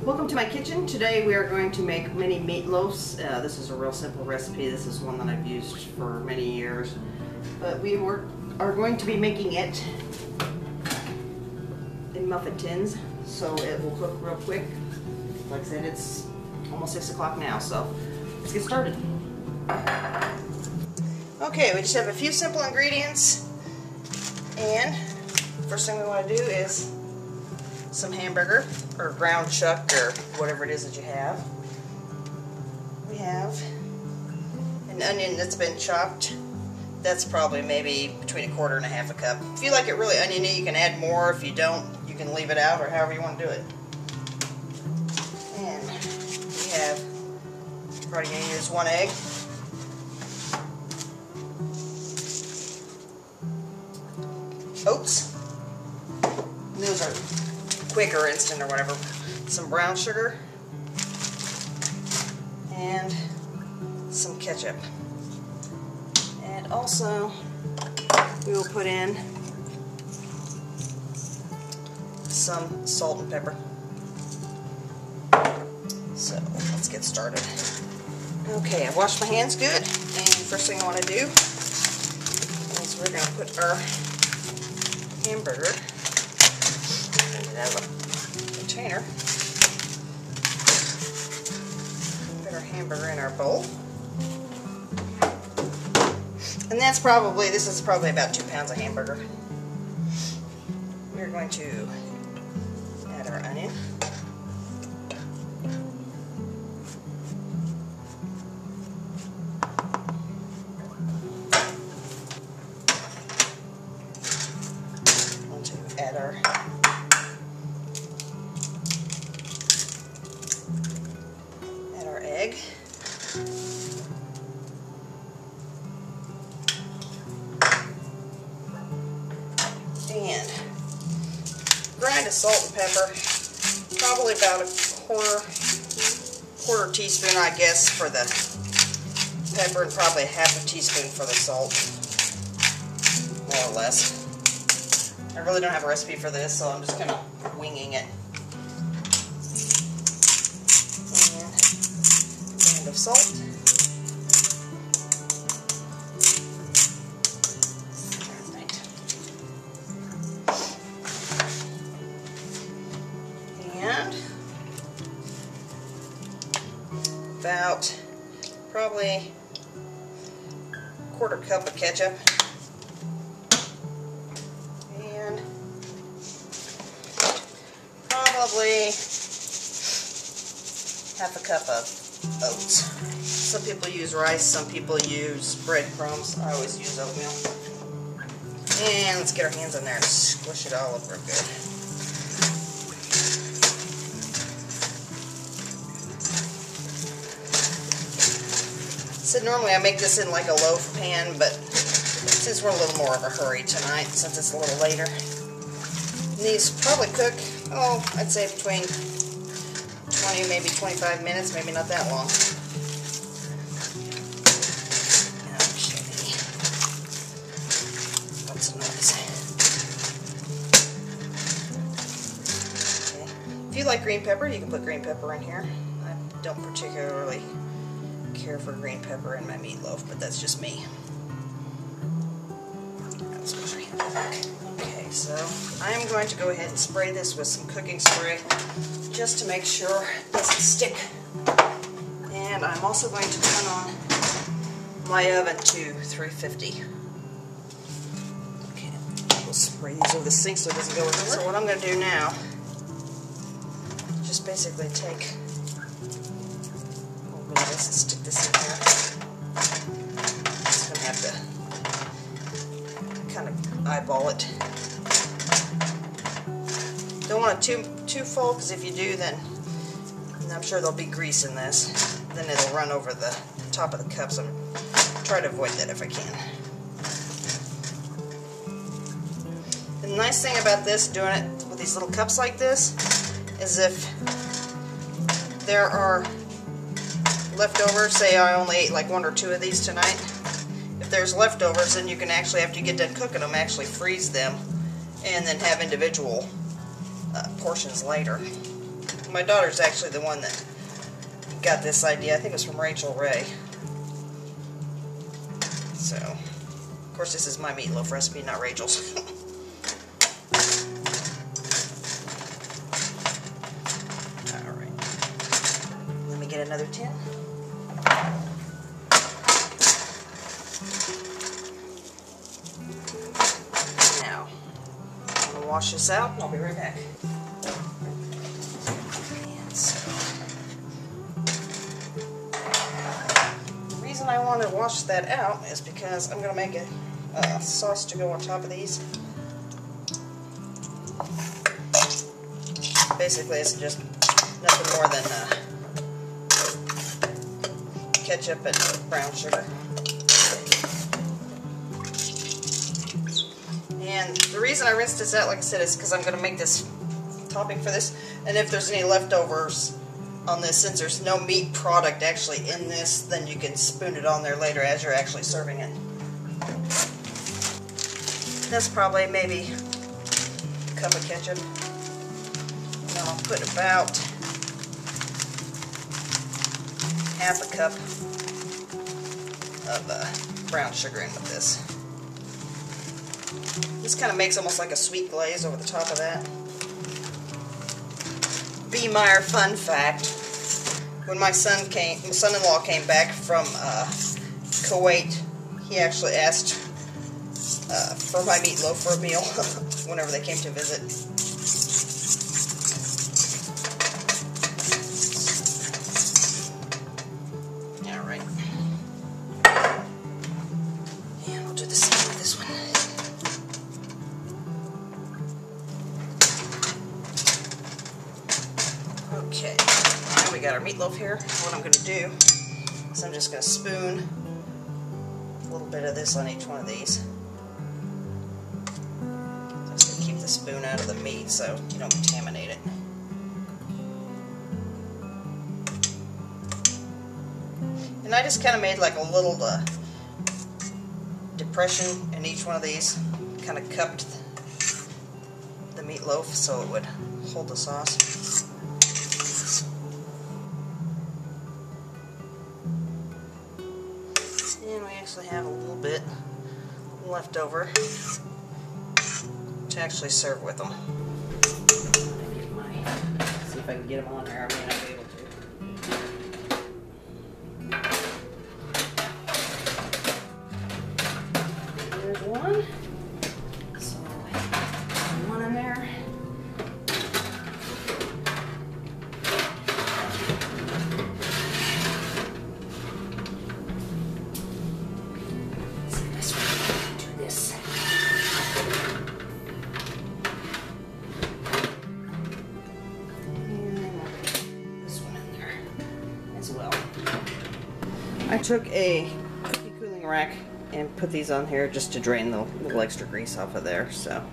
Welcome to my kitchen. Today we are going to make mini meatloaves. This is a real simple recipe. This is one that I've used for many years. But we are going to be making it in muffin tins, so it will cook real quick. Like I said, it's almost 6 o'clock now, so let's get started. Okay, we just have a few simple ingredients, and first thing we want to do is some hamburger or ground chuck or whatever it is that you have. We have an onion that's been chopped. That's probably maybe between 1/4 and 1/2 cup. If you like it really oniony, you can add more. If you don't, you can leave it out or however you want to do it. And we have, probably going to use 1 egg. Oats. And those are quick or instant or whatever. Some brown sugar. And some ketchup. And also, we will put in some salt and pepper. So, let's get started. Okay, I've washed my hands good, and first thing I want to do is we're going to put our hamburger in a container. Put our hamburger in our bowl. And that's probably, this is probably about 2 pounds of hamburger. We're going to add our onion. Add our egg. And grind of salt and pepper, probably about a quarter teaspoon, I guess, for the pepper, and probably 1/2 teaspoon for the salt, more or less. I really don't have a recipe for this, so I'm just kind of winging it. And a band of salt. And about probably 1/4 cup of ketchup. Probably 1/2 cup of oats. Some people use rice, some people use breadcrumbs. I always use oatmeal. And let's get our hands in there and squish it all up real good. So normally I make this in like a loaf pan, but since we're a little more of a hurry tonight, since it's a little later, these probably cook, oh, I'd say between 20, maybe 25 minutes, maybe not that long. Okay. What's the noise? Okay. If you like green pepper, you can put green pepper in here. I don't particularly care for green pepper in my meatloaf, but that's just me. Okay, so I'm going to go ahead and spray this with some cooking spray just to make sure it doesn't stick. And I'm also going to turn on my oven to 350. Okay, we'll spray these over the sink so it doesn't go over. So what I'm going to do now, just basically take a little bit of this and stick this in here. Just going to have to kind of eyeball it. Don't want it too full, because if you do, then I'm sure there'll be grease in this. Then it'll run over the top of the cups. I'm trying to avoid that if I can. The nice thing about this, doing it with these little cups like this, is if there are leftovers, say I only ate like 1 or 2 of these tonight, if there's leftovers, then you can actually, after you get done cooking them, actually freeze them and then have individual portions later. My daughter's actually the one that got this idea. I think it was from Rachel Ray. So, of course, this is my meatloaf recipe, not Rachel's. Alright. Let me get another tin. Now, I'm going to wash this out and I'll be right back. And so, the reason I want to wash that out is because I'm going to make a sauce to go on top of these. Basically, it's just nothing more than ketchup and brown sugar. And the reason I rinsed this out, like I said, is because I'm going to make this topping for this. And if there's any leftovers on this, since there's no meat product actually in this, then you can spoon it on there later as you're actually serving it. That's probably maybe a cup of ketchup. And I'll put about half a cup of brown sugar in with this. This kind of makes almost like a sweet glaze over the top of that. Meyer fun fact: when my son-in-law came back from Kuwait, he actually asked for my meatloaf for a meal whenever they came to visit. Alright. And we'll do the same with this one. Okay, now we got our meatloaf here. What I'm going to do is I'm just going to spoon a little bit of this on each one of these. Just to keep the spoon out of the meat so you don't contaminate it. And I just kind of made like a little depression in each one of these. Kind of cupped the meatloaf so it would hold the sauce. And we actually have a little bit left over to actually serve with them. See if I can get them on there. I may not be able to. There's one. So, one in there. I took a cookie cooling rack and put these on here just to drain the little extra grease off of there. So